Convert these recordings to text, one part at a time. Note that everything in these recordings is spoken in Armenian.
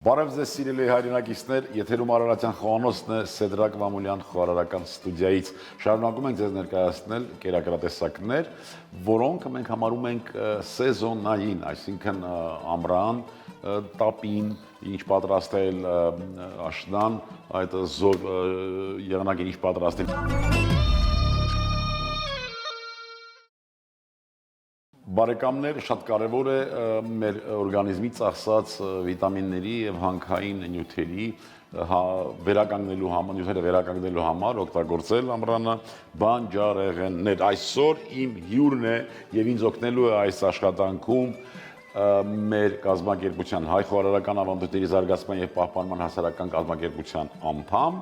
Բարև ձեզ սիրելի հայրենակիցներ, եթերում Արարատյան խոհանոցն է Սեդրակ Մամուլյան խոհարարական ստուդիայից։ Շարունակում ենք ձեզ ներկայացնել կերակրատեսակներ, որոնք մենք համարում ենք սեզոնային, այսինքն ամռան, տապին, ինչ պատրաստել աշնան, այդ զոր եղանակին ինչ պատրաստել։ Բարեկամներ, շատ կարևոր է մեր օրգանիզմի ծախսած վիտամինների եւ հանքային նյութերի նյութերը վերականգնելու համար օգտագործել ամռանը բանջարեղեններ։ Այսօր իմ հյուրն է եւ ինձ օգնելու է այս աշխատանքում մեր կազմակերպության Հայ խոհարարական ավանդույթների զարգացման եւ պահպանման հասարակական կազմակերպության անդամ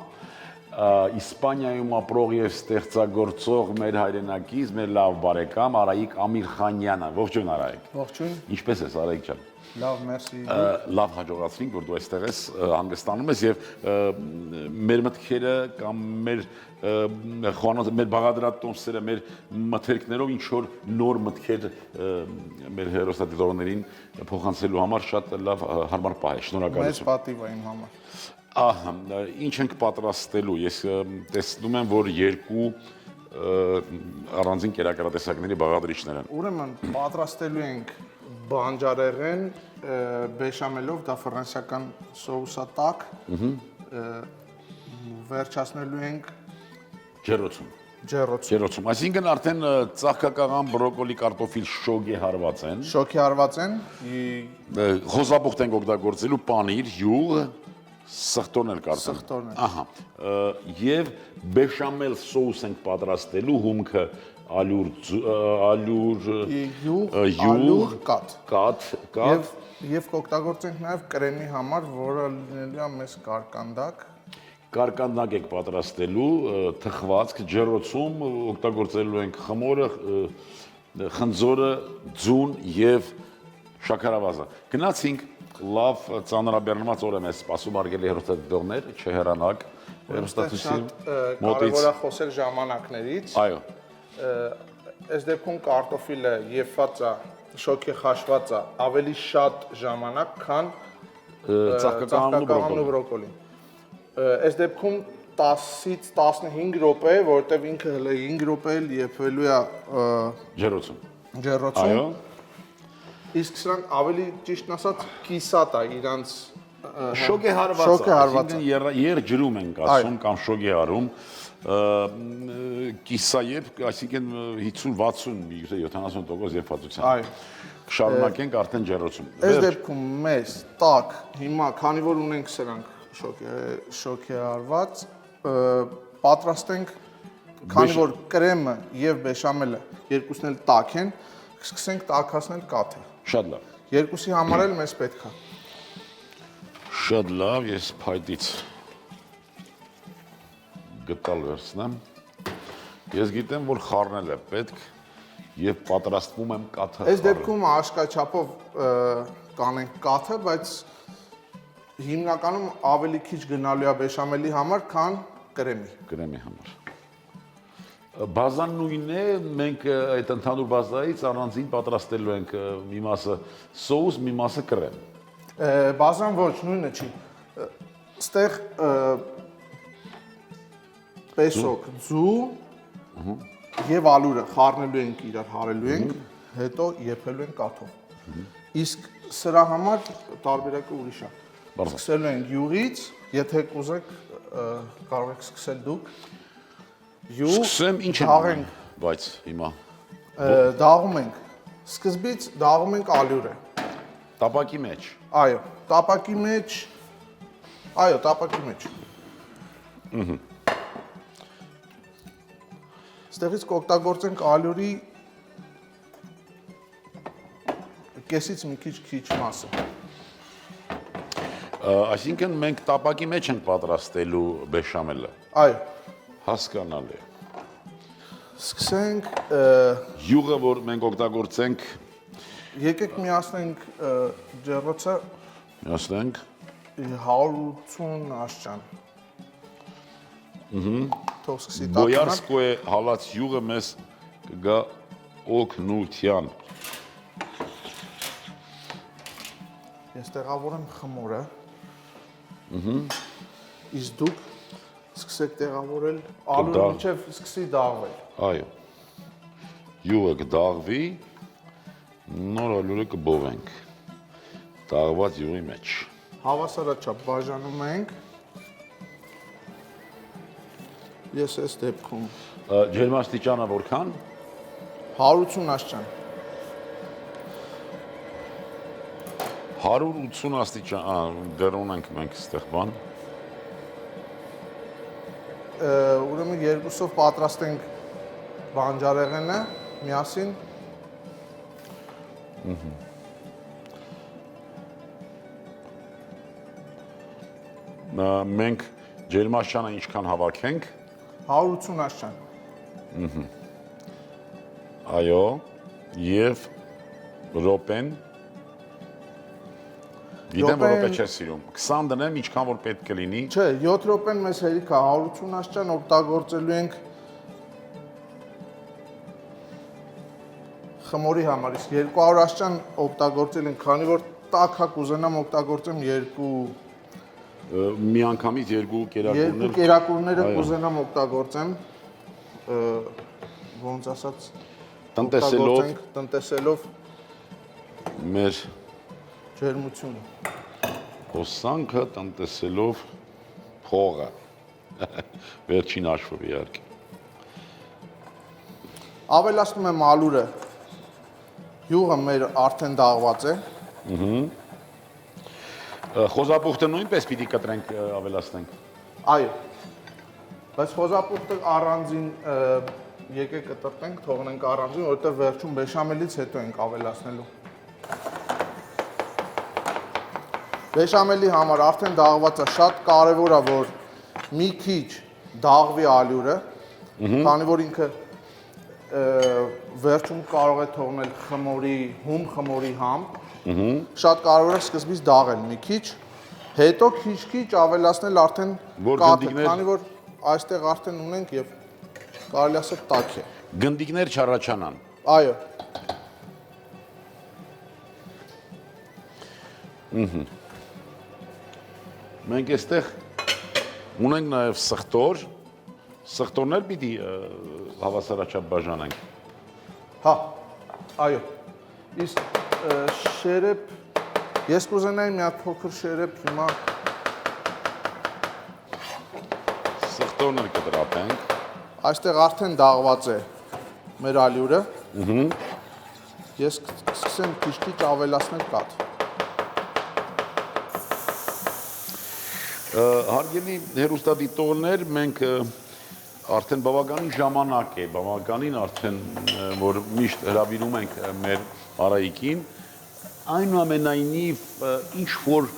Իսպանիայում ապրող եւ ստեղծագործող մեր հայրենակից, մեր լավ բարեկամ Արայիկ Ամիրխանյանը։ Ողջույն Արայիկ։ Ողջույն։ Ինչպե՞ս ես Արայիկ ջան։ Լավ, մերսի։ Լավ հաջողացրինք, որ դու այստեղ ես հանգստանում ես եւ մեր մտքերը կամ մեր խոհանոցը, մեր բաղադրատոմսերը, մեր մթերքներով ինչ որ նոր մտքեր մեր հերոստատիտողներին փոխանցելու համար շատ լավ հարմար պահ է։ Շնորհակալություն։ Մեծ պատիվ է իմ համար։ Ահա, ինչ ենք պատրաստելու, ես տեսնում եմ, որ երկու առանձին կերակրատեսակների բաղադրիչներ են։ Ուրեմն պատրաստելու ենք բանջարեղեն բեշամելով, դա ֆրանսիական սոուսատակ, վերջացնելու ենք ջեռոցում, այսինքն արդեն ծաղկակաղան, բրոկոլի, կարտոֆիլ շոգի հարված են։ Շոգի հարված են։ Խոզաբուխտ ենք օգտագործելու, պանիր, յուղ, սխտորն էլ կարծեմ։ Սխտորն էլ։ Ահա։ Եվ բեշամել սոուս ենք պատրաստելու, հումքը յուղ, կաթ եւ կօգտագործենք նաեւ կրեմի համար, որը լինելու է մեզ կարկանդակ։ Կարկանդակ եք պատրաստելու, թխվածք, ջեռոցում օգտագործելու ենք խմորը, խնձորը, ձուն եւ շաքարավազը։ Գնացինք լավ ծանրաբեռնված օր եմ ես սպասում արգելի հեռուստադիտողներ, չհեռանաք հեռուստացույցի մոտից։ Կարևոր է խոսել ժամանակներից։ Այո։ Այս դեպքում կարտոֆիլը եփված է, շոգի խաշված է ավելի շատ ժամանակ, քան ծաղկակաղանն ու բրոկոլին։ Այս դեպքում 10-ից 15 րոպե, որովհետև ինքը հələ 5 րոպե էլ եփվելու է ջեռոցում։ Այո։ Իսկ սրանք ավելի ճիշտն ասած կիսատ է իրանց շոգի հարված, այսինքն երջրում ենք ասում կամ շոգի հարում, կիսաև, այսինքն 50-60, 70% եփվածությամբ։ Այո։ Շարունակենք արդեն ջեռոցում։ Այս դեպքում մեզ տակ հիմա, քանի որ ունենք սրանք շոգի հարված, պատրաստենք, քանի որ կրեմը եւ բեշամելը երկուսն էլ տաք են, սկսենք տաքացնել կաթը։ Շատ լավ։ Երկուսի համար էլ մեզ պետք է։ Շատ լավ, ես փայտից գտալ վերցնեմ։ Ես գիտեմ, որ խառնել է պետք եւ պատրաստվում եմ կաթը։ Այս դեպքում աշկաչափով կանենք կաթը, բայց հիմնականում ավելի քիչ գնալու է բեշամելի համար, քան կրեմի համար։ Բազան նույնն է, մենք այդ ընդհանուր բազայից առանձին պատրաստելու ենք մի մասը սոուս, մի մասը կրեմ։ Բազան ոչ, նույնը չի։ Ստեղ պեսոկ, ձու եւ ալուրը խառնելու ենք իրար, հարելու ենք, հետո եփելու ենք կաթով։ Իսկ սրա համար տարբերակը ուրիշ է։ Սկսելու ենք յուղից, եթե կուզեք կարող եք սկսել դուք։ Սկսեմ ինչ ենք, բայց հիմա դաղում ենք, սկզբից դաղում ենք ալյուրը։ Տապակի մեջ։ Այո, տապակի մեջ։ Ստեղից կօգտագործենք ալյուրի կեսից մի քիչ մասը։ Այսինքն մենք տապակի մեջ ենք պատրաստելու բեշամելը։ Այո։ Հասկանալի։ Սկսենք յուղը, որ մենք օգտագործենք։ Եկեք միացնենք ջեռոցը։ Միացնենք 180 աշճան։ Թող սկսի տաքանալ։ Բոյարսկոյե հալած յուղը մեզ կգա օգնության։ Ես տեղավորեմ խմորը։ Իսկ դուք սկսեք տեղավորել ալուրը մինչև սկսի դաղվել։ Այո։ Յուղը կդաղվի, նոր ալուրը կբովենք։ Դաղված յուղի մեջ։ Հավասարաչափ բաժանում ենք։ Ես այս դեպքում Ջերմաստիճանը որքան։ 180 աստիճան։ 180 աստիճան, դեռ ունենք մենք այստեղ բան։ Ուրեմն երկուսով պատրաստենք բանջարեղենը միասին։ Մենք ջերմաստիճանը ինչքան հավաքենք։ 180 աստիճան։ Այո, եւ ռոպեն։ Գիտեմ, որ ռոպե չես սիրում։ 20 դնեմ, ինչքան որ պետք է լինի։ Չէ, 7 րոպեն մեզ հերիք է 180 աստիճան օգտագործելու ենք խմորի համար, իսկ 200 աստիճան օգտագործել ենք, քանի որ տաք հա կուզենամ օգտագործեմ Միանգամից երկու կերակուրներ։ երկու կերակուրները կուզենամ օգտագործեմ, ոնց ասած, տնտեսելով մեր ջերմությունը։ հոսանքը տնտեսելով փողը։ Վերջին հաշվով իհարկե։ Ավելացնում եմ ալուրը։ Յուղը մեր արդեն դաղված է։ Խոզապուխտը նույնպես պիտի կտրենք ավելացնենք։ Այո։ Բայց խոզապուխտը առանձին եկեք կտրտենք, թողնենք առանձին, որովհետև վերջում բեշամելից հետո ենք ավելացնելու։ Բեշամելի համար արդեն դաղված է, շատ կարևոր է, որ մի քիչ դաղվի ալյուրը, քանի որ ինքը վերջում կարող է թողնել հում խմորի համ, շատ կարևոր է սկզբից դաղել մի քիչ, հետո քիչ-քիչ ավելացնել արդեն կաթը, քանի որ այստեղ արդեն ունենք և կարելի ասել տաք է։ Գնդիկներ չառաջանան։ Այո։ Մենք այստեղ ունենք նաև սխտոր, սխտորներ պիտի հավասարաչափ բաժանենք։ Հա, այո։ Իսկ շերեփ, ես կուզենայի մի հատ փոքր շերեփ հիմա Սխտորներ կտրապենք։ այստեղ արդեն դաղված է մեր ալյուրը։ Ես կսկսեմ քիչ-քիչ ավելացնել կաթ։ Հարգելի հեռուստադիտողներ, մենք արդեն բավականին ժամանակ է, բավականին արդեն, որ միշտ հրավիրում ենք մեր Արայիկին, այնուամենայնիվ ինչ-որ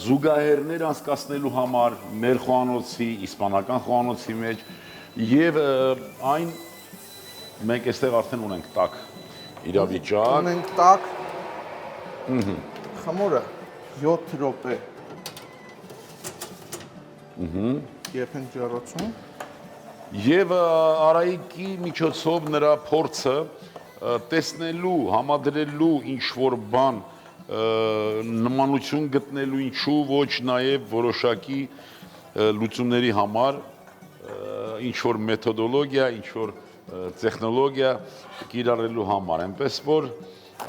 զուգահեռներ անցկացնելու համար մեր խոհանոցի, իսպանական խոհանոցի մեջ և այն մենք այստեղ արդեն ունենք տաք իրավիճակ։ Ունենք տաք, խմորը 7 րոպե երբ ենք ջեռոցում։ Եվ Արայիկի միջոցով նրա փորձը տեսնելու, համադրելու ինչ-որ բան, նմանություն գտնելու ինչու ոչ նաև որոշակի լուծումների համար ինչ-որ մեթոդոլոգիա, ինչ-որ տեխնոլոգիա կիրառելու համար, այնպես որ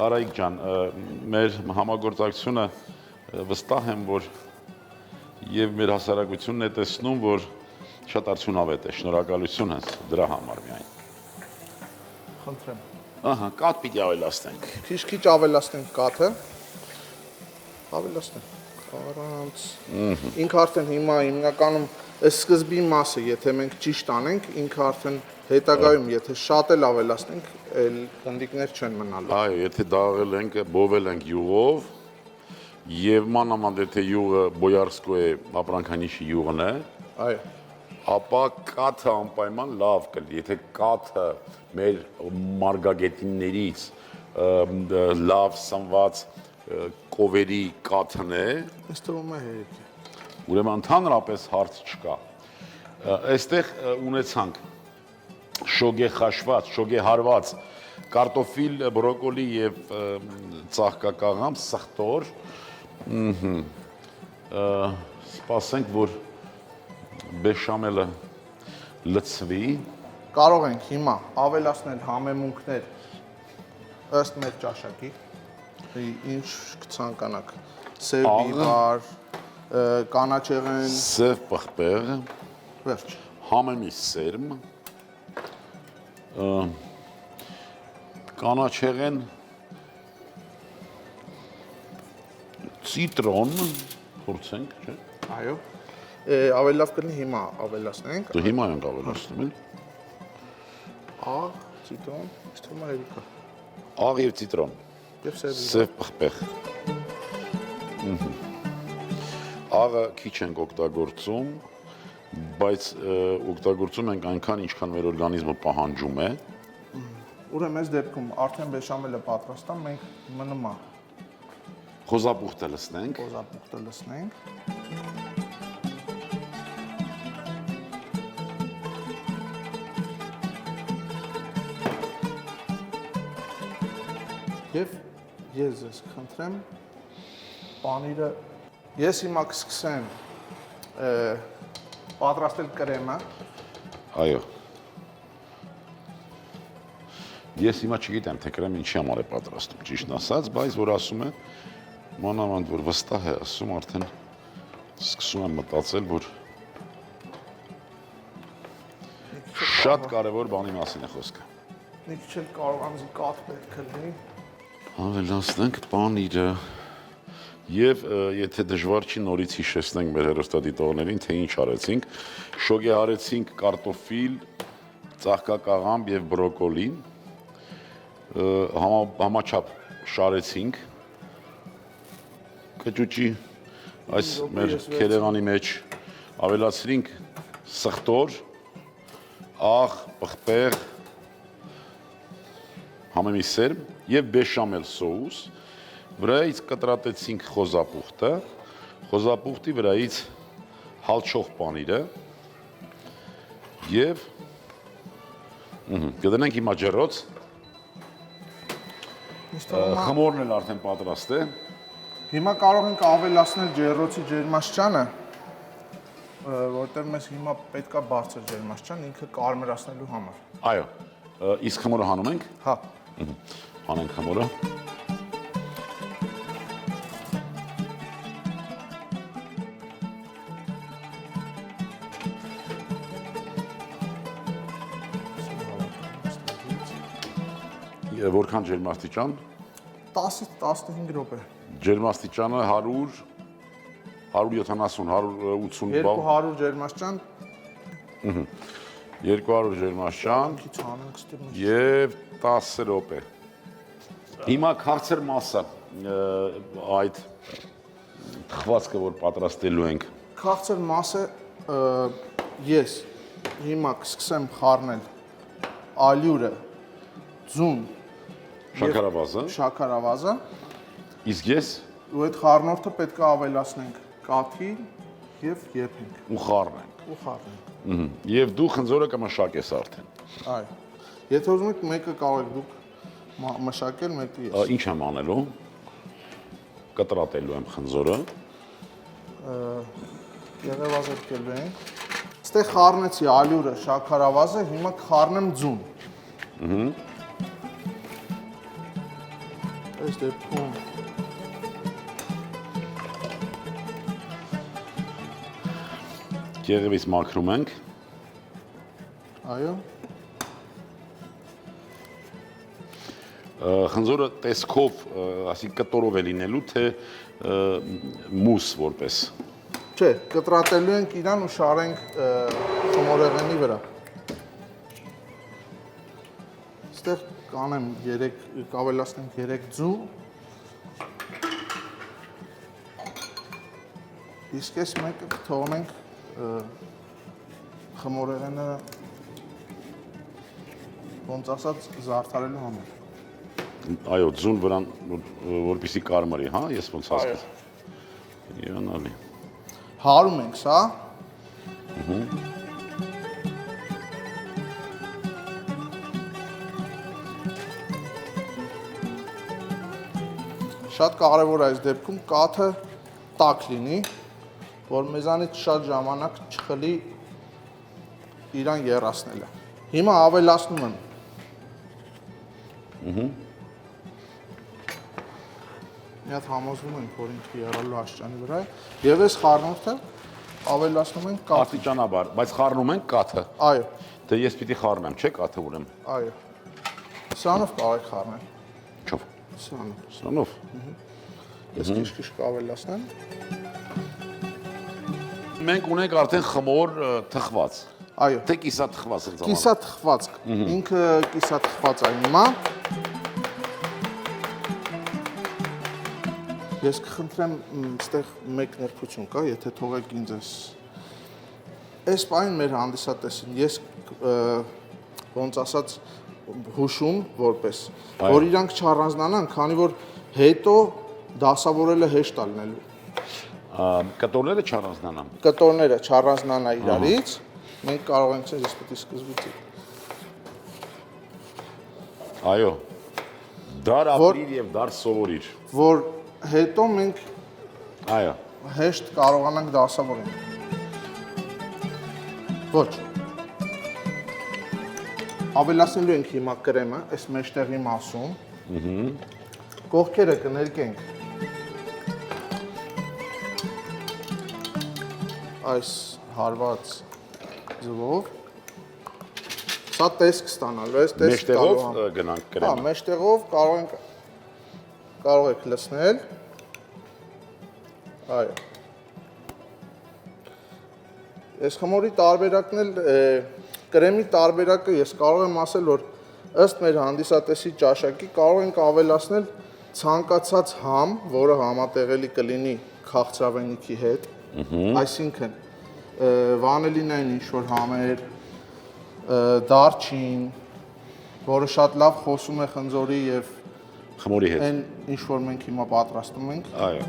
Արայիկ ջան, մեր համագործակցությունը վստահ եմ, որ և մեր հասարակությունն է տեսնում, որ շատ արդյունավետ է, շնորհակալություն հենց դրա համար միայն։ Խնդրեմ։ Ահա, կաթ պիտի ավելացնենք։ Քիչ-քիչ ավելացնենք կաթը։ Ավելացնենք առանց։ Ինքը արդեն հիմա հիմնականում այս սկզբի մասը, եթե մենք ճիշտ անենք, ինքը արդեն հետագայում, եթե շատ էլ ավելացնենք, այլ գնդիկներ չեն մնալու։ Այո, եթե դաղել ենք, բովել ենք յուղով, և մանավանդ եթե յուղը Բոյարսկոյի ապրանքանիշի յուղն է, Այո։ ապա կաթը անպայման լավ կլինի, եթե կաթը մեր մարգագետիններից լավ սնված կովերի կաթն է, Ինձ թվում է հերիք է։ ուրեմն ընդհանրապես հարց չկա։ Այստեղ ունեցանք շոգե խաշված, շոգե հարված, կարտոֆիլ, բրոկոլի և ծաղկակաղամ, սխտոր, Սպասենք, որ բեշամելը լցվի։ Կարող ենք հիմա ավելացնել համեմունքներ ըստ մեր ճաշակի։ Ինչ կցանկանաք։ Սև բիբար, կանաչեղեն, Սև պղպեղ, վերջ։ համեմի սերմ, կանաչեղեն, ցիտրոն, փորձենք, չէ՞։ Այո։ Ավելի լավ կլինի հիմա ավելացնենք։ Դու հիմա ենք ավելացնում, էլ։ Աղ, ցիտրոն, իստում է հերիկա։ Աղ եւ ցիտրոն, Եվ սև սև պղպեղ։ Աղը քիչ ենք օգտագործում, բայց օգտագործում ենք այնքան, ինչքան մեր օրգանիզմը պահանջում է։ Ուրեմն այս դեպքում արդեն բեշամելը պատրաստ է, մենք մնում է Խոզապուխտը լցնենք։ խոզապուխտը լցնենք։ Եվ ես ձեզ խնդրեմ պանիրը ես հիմա կսկսեմ պատրաստել կրեմը։ Այո։ Ես հիմա չգիտեմ, թե կրեմ ինչի համար է պատրաստում, ճիշտն ասած, բայց որ ասում է, մանավանդ որ վստահ է ասում, արդեն սկսում եմ մտածել, որ շատ կարևոր բանի մասին է խոսքը։ Մի քիչ էլ կարող անձի կաթ պետք է լինի։ Ավելացնենք պանիրը եւ եթե դժվար չի նորից հիշեցնենք մեր հեռուստադիտողներին, թե ինչ արեցինք։ Շոգե արեցինք կարտոֆիլ, ծաղկակաղամբ եւ բրոկոլի։ Համաչափ շարեցինք կճուճի այս մեր քերեղանի մեջ ավելացրինք սխտոր, աղ, պղպեղ, համեմի սերմ եւ բեշամել սոուս, վրայից կտրատեցինք խոզապուխտը, խոզապուխտի վրայից հալչող պանիրը եւ կդնենք հիմա ջեռոց, խմորն էլ արդեն պատրաստ է։ Հիմա կարող ենք ավելացնել ջեռոցի ջերմաստիճանը, որտեղ մեզ հիմա պետքա բարձր ջերմաստիճան ինքը կարմրացնելու համար։ Այո, իսկ խմորը հանում ենք։ Հա։ Հանենք խմորը։ Որքան ջերմաստիճան։ 10-ից 15 րոպե։ Ջերմաստիճանը 100, 170, 180 բալ։ 200 ջերմաստիճան, 200 ջերմաստիճան քիչ անենք ստի մեջ։ եւ 10 րոպե։ Հիմա քաղցր մասը այդ թխվածքը, որ պատրաստելու ենք։ Քաղցր մասը ես հիմա կսկսեմ խառնել ալյուրը, ձուն, Շաքարավազը։ շաքարավազը, Իսկ ես ու այդ խառնորդը պետք է ավելացնենք կաթի եւ եփենք ու խառնենք։ ու խառնենք։ Եվ դու խնձորը կմշակես արդեն։ Այո։ Եթե ուզում եք մեկը կարող եք դուք մշակել, մեկը ես։ Ինչ եմ անելու։ Կտրատելու եմ խնձորը։ Եղևազը կելու ենք։ Ստեղ խառնեցի ալյուրը, շաքարավազը, հիմա կխառնեմ ձուն։ Այս դեպքում Եղևից մաքրում ենք։ այո, Խնձորը տեսքով, ասի կտորով է լինելու, թե մուս որպես։ չէ, կտրատելու ենք իրան ու շարենք խմորեղենի վրա։ Ստեղ կանեմ 3, կավելացնենք 3 ձու։ Իսկ այս մեկը կթողնենք խմորեղենը ոնց ասած զարդարելու համար։ Այո, ձուն վրան, որպեսի կարմրի, հա, ես ոնց հասկացա։ Երանալի։ Հարում ենք սա։ Շատ կարևոր է այս դեպքում կաթը տաք լինի, որ մեզանից շատ ժամանակ չխլի իրան եռացնելը։ Հիմա ավելացնում եմ։ Մի հատ համոզվում ենք, որ ինքը եռալու աստիճանի վրա է, եւ այս խառնուրդը ավելացնում ենք կաթ։ Աստիճանաբար, բայց խառնում ենք կաթը։ Այո, Դե ես պիտի խառնեմ, չէ՞ կաթը ուրեմն։ այո։ Սրանով կարող եք խառնել։ Չով։ Սրանով։ Սրանով։ Ես քիչ-քիչ կավելացնեմ։ Մենք ունենք արդեն խմոր թխված։ Այո։ Թե կիսա թխված ընձ համար։ Կիսա թխված, ինքը կիսա թխված է հիմա։ Ես կխնդրեմ, այստեղ մեկ ներկություն կա, եթե թողեք ինձ էս։ Այս պայն մեր հանդիսատեսին ես ոնց ասած հուշում որպես, որ իրանք չառանձնանան, քանի որ հետո դասավորելը հեշտ է լինելու։ Կտորները չառանձնանան։ Կտորները չառանձնանա իրարից, մենք կարող ենք ես պետք է սկզբից։ Այո։ Դար ապրիր եւ դար սովորիր։ Որ հետո մենք Այո։ հեշտ կարողանանք դասավորել։ Ոչ։ Ավելացնելու ենք հիմա կրեմը, այս մեջտեղի մասում։ Կողքերը կներկենք այս հարված ձևով։ Սա տեսք ստանալու, այս տեսք Մեջտեղով գնանք Հա, կրեմը։ մեջտեղով կարող եք լցնել։ Այո։ Այս խմորի տարբերակն էլ կրեմի տարբերակը ես կարող եմ ասել, որ ըստ մեր հանդիսատեսի ճաշակի կարող ենք ավելացնել ցանկացած համ, որը համատեղելի կլինի քաղցրավենիքի հետ, այսինքն վանելինային ինչ-որ համեր, դարչին, որը շատ լավ խոսում է խնձորի եւ Խմորի հետ։ այն ինչ-որ մենք հիմա պատրաստում ենք։ Այո։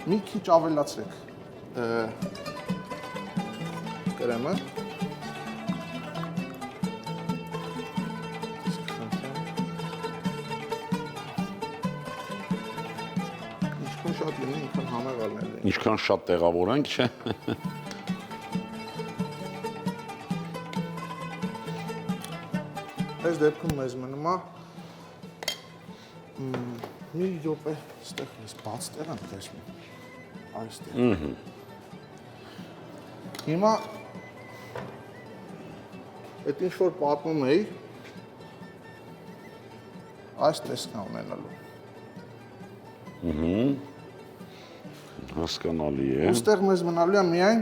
Մի քիչ ավելացրեք կրեմը։ Ինչքան շատ լինի, ինքան համեղալներ լինի։ Ինչքան շատ տեղավորենք, չէ։ Այս դեպքում մեզ մնում է մի րոպե, այստեղ ես բաց տեղ եմ տեսնում։ Այստեղ։ Հիմա այդ ինչ որ պատմում էի, այս տեսքն է ունենալու։ Հասկանալի է։ Ոստեղ մեզ մնալու է միայն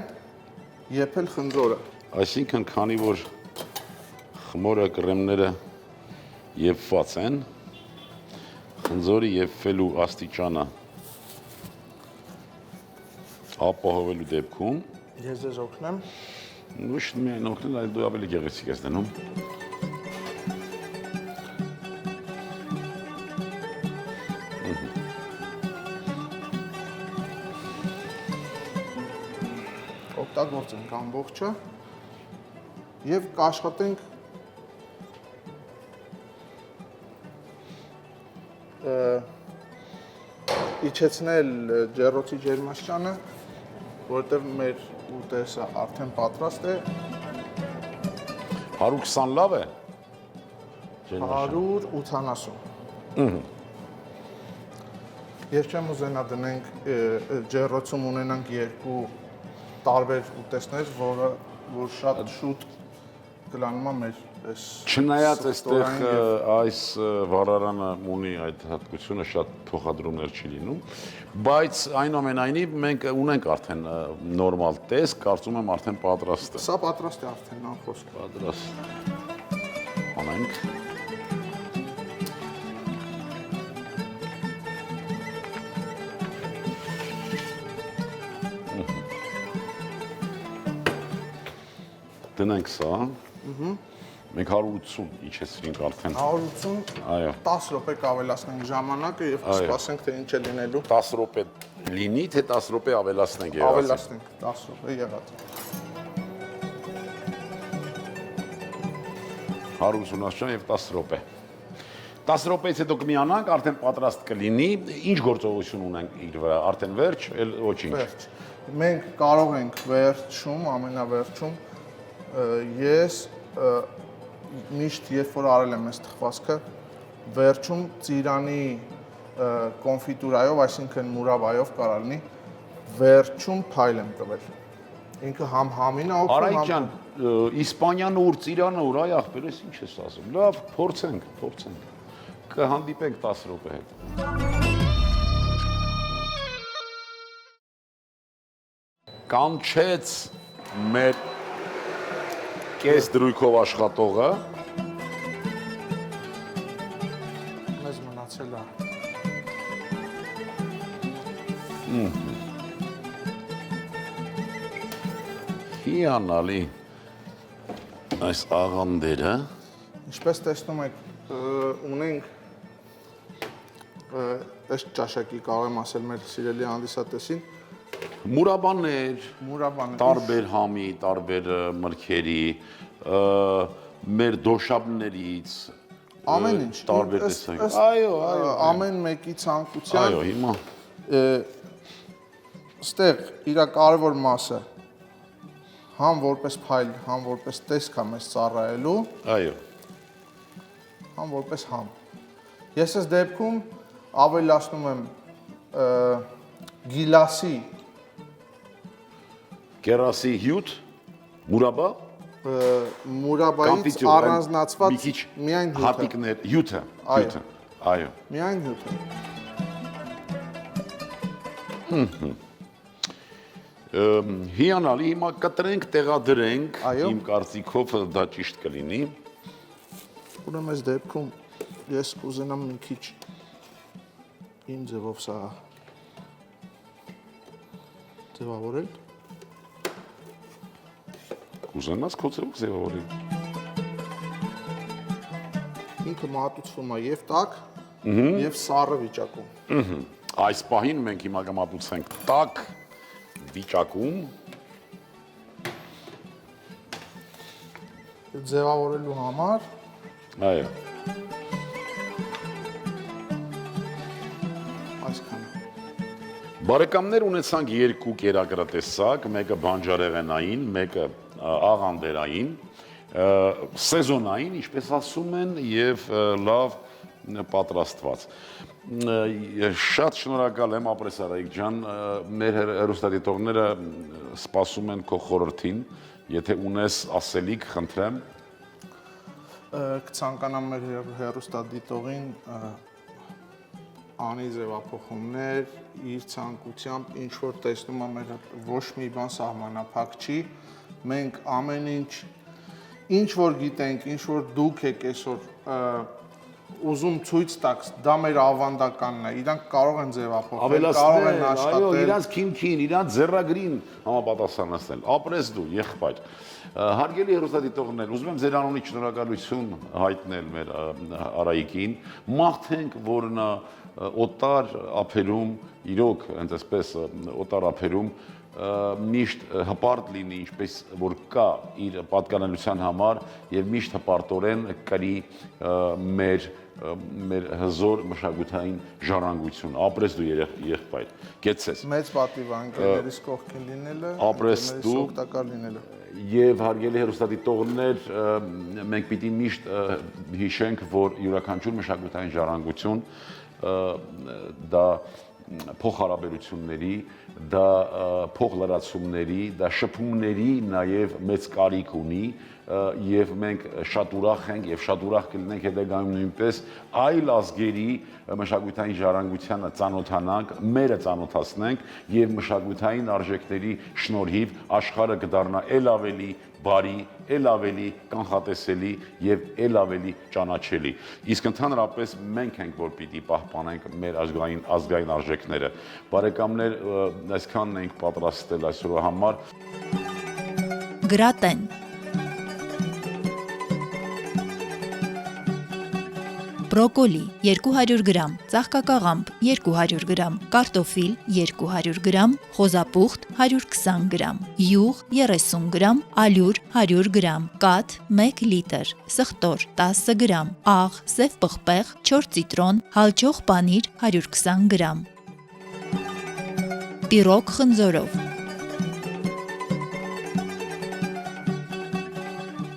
եփել խնձորը։ Այսինքն, քանի որ խմորը կրեմները եփված են, խնձորի եփվելու աստիճանը ապահովելու դեպքում Ես ձեզ օգնեմ։ ոչ միայն օգնել, այլ դու ավելի գեղեցիկ ես դնում։ Օգտագործենք ամբողջը եւ կաշխատենք իջեցնել ջեռոցի ջերմաստիճանը, որտեղ մեր ուտեսը արդեն պատրաստ է։ 120 լավ է։ 180։ Ես չեմ ուզենա դնենք ջեռոցում ունենանք երկու տարբեր ուտեստներ, որ շատ շուտ կլանում է մեր այս Չնայած այստեղ այս վառարանը ունի այդ հատկությունը, շատ փոխադրումներ չի լինում, բայց այնուամենայնիվ մենք ունենք արդեն նորմալ տեսք, կարծում եմ արդեն պատրաստ է։ Սա պատրաստ է արդեն անխոսք։ Պատրաստ անենք։ Դնենք սա։ Մենք 180 իջեցրինք արդեն։ 180, Այո։ 10 րոպե կավելացնենք ժամանակը եւ կսպասենք թե ինչ է լինելու։ 10 րոպե լինի, թե 10 րոպե ավելացնենք եղած։ Ավելացնենք 10 րոպե եղած։ 180 աստիճան եւ 10 րոպե։ 10 րոպեից հետո կմիանանք, արդեն պատրաստ կլինի։ Ինչ գործողություն ունենք իր վրա, արդեն վերջ, էլ ոչինչ։ Վերջ։ Մենք կարող ենք վերջում, ամենավերջում ես միշտ երբ որ արել եմ այս թխվածքը, վերջում ծիրանի կոնֆիտուրայով, այսինքն մուրաբայով կարող լինի, վերջում փայլ եմ տվել։ Ինքը համ համին է օգնում։ Արայք ջան, Իսպանիան ուր, Ծիրանը ուր, այ ախպեր, ես ինչ ես ասում։ Լավ, փորձենք։ Կհանդիպենք 10 րոպե հետ։ Կանչեց մեր կես դրույքով աշխատողը։ Մեզ մնացել է։ Հիանալի այս աղանդերը։ Ինչպես տեսնում եք, ունենք այս ճաշակի կարող եմ ասել մեր սիրելի հանդիսատեսին, Մուրաբաներ, մուրաբան տարբեր համի, տարբեր մրգերի, մեր դոշաբներից, ամեն ինչ տարբեր տեսակ։ այո, ամեն մեկի ցանկության Այո, հիմա ստեղ իր կարևոր մասը համ որպես փայլ, համ որպես տեսք է մեզ ծառայելու, այո։ համ որպես համ։ Ես այս դեպքում ավելացնում եմ գիլասի Կերասի հյութ, մուրաբա, մուրաբայից առանձնացված միայն հյութը։ հատիկներ, հյութը, այո։ Միայն հյութը։ Հիանալի, հիմա կտրենք, տեղադրենք, Այո։ իմ կարծիքով դա ճիշտ կլինի։ Ուրեմն այս դեպքում ես կուզենամ մի քիչ իմ ձևով սա ձևավորել։ Կուզենաս քո ձևով ձևավորել։ Ինքը մատուցվում է եւ տաք, եւ սառը վիճակում։ Այս պահին մենք հիմա կմատուցենք տաք վիճակում։ Ձևավորելու համար Այո։ այսքանը։ Բարեկամներ ունեցանք երկու կերակրատեսակ, մեկը բանջարեղենային, մեկը աղանդերային, սեզոնային, ինչպես ասում են, եւ լավ պատրաստված։ Շատ շնորհակալ եմ ապրես Արայիկ ջան, մեր հեռուստադիտողները սպասում են քո խորհրդին, եթե ունես ասելիք, խնդրեմ։ Կցանկանամ մեր հեռուստադիտողին անի ձևափոխումներ իր ցանկությամբ, ինչ որ տեսնում եմ մեր ոչ մի բան սահմանափակ չի, մենք ամեն ինչ որ գիտենք, ինչ որ դուք եք այսօր ուզում ցույց տաք, դա մեր ավանդականն է, իրանք կարող են ձևափոխել, կարող են այո, աշխատել։ իրանց քիմքին, իրանց ձեռագրին համապատասխանեցնել, ապրես դու, եղբայր։ Հարգելի հեռուստադիտողներ, ուզում եմ ձեր անունից շնորհակալություն հայտնել մեր Արայիկին, մաղթենք, որ նա օտար ափերում, իրոք, հենց այսպես օտար ափերում միշտ հպարտ լինի, ինչպես որ կա իր պատկանելության համար եւ միշտ հպարտորեն կրի մեր հզոր մշակութային ժառանգություն։ Ապրես դու եղբայր, գեցես։ Մեծ պատիվ անկերներիս կողքին լինելը, ապրես դու օգտակար լինելը։ Եվ հարգելի հեռուստադիտողներ, մենք պիտի միշտ հիշենք, որ յուրաքանչյուր մշակութային ժառանգություն դա փոխհարաբերությունների, դա փոխլրացումների, դա շփումների նաև մեծ կարիք ունի եւ մենք շատ ուրախ ենք եւ շատ ուրախ կլինենք հետագայում նույնպես այլ ազգերի մշակութային ժառանգությանը ծանոթանանք, մերը ծանոթացնենք եւ մշակութային արժեքների շնորհիվ աշխարհը կդառնա ել ավելի բարի, ել ավելի կանխատեսելի եւ ել ավելի ճանաչելի։ Իսկ ընդհանրապես մենք ենք, որ պիտի պահպանենք մեր ազգային արժեքները։ Բարեկամներ, այսքանն ենք պատրաստել այսօրվա համար։ Գրատեն բրոկոլի 200 գրամ, ծաղկակաղամբ 200 գրամ, կարտոֆիլ 200 գրամ, խոզապուխտ 120 գրամ, յուղ 30 գրամ, ալյուր 100 գրամ, կաթ 1 լիտր, սխտոր 10 գրամ, աղ, սև պղպեղ 4 ցիտրոն, հալճող պանիր 120 գրամ։ Պիրոգ խնձորով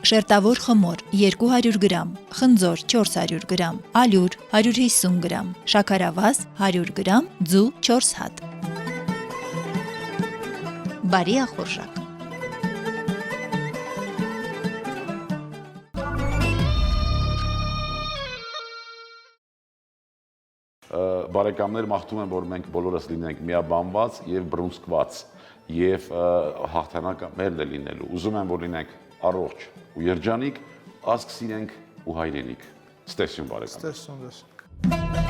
Շերտավոր խմոր 200 գրամ, խնձոր 400 գրամ, ալյուր 150 գրամ, շաքարավազ 100 գրամ, ձու 4 հատ։ Բարի ախորժակ։ Բարեկամներ, մաղթում եմ, որ մենք բոլորս լինենք միաբանված եւ բռունցքված եւ հաղթանակը մերն է լինելու։ Ուզում եմ, որ լինենք առողջ ու երջանիկ, ազգ սիրենք ու հայրենիք։ Ստեսյուն բարեկամ։ Ստեսյուն։